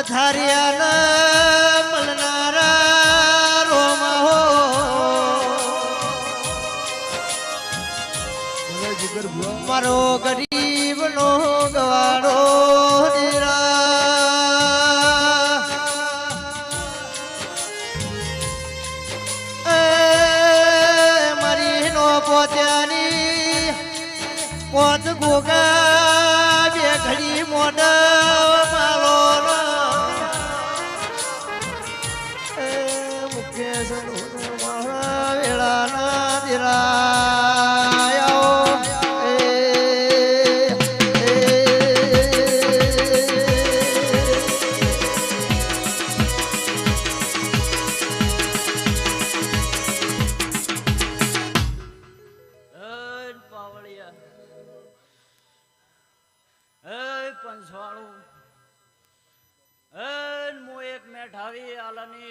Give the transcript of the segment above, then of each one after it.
પથારિયાના મલનારા રોમા હો મારો ગરીબ નો ગવાડો મારી નો પોત્યાની પોત ગોગા બે ઘડી મોઢા મારો મુકેશ મારા વેળાના દિરાયો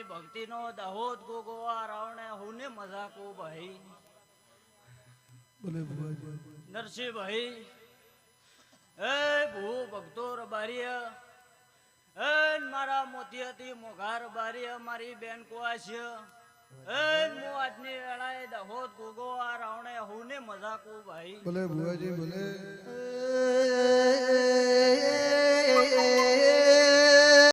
ભક્તિ નો દાહોદ ગોગોવા રાવણે હુને મજાકો ભાઈ નરસિંહ ભાઈ એ ભૂ ભક્તો રબારીય એ મારા મોતી હતી મોઘા રબારીય મારી બેન કુવાશ્ય એ મો આજની વેળાએ દાહોદ ગોગોવા રાવણે હુને મજાકો ભાઈ ભલે ભુવાજી ભલે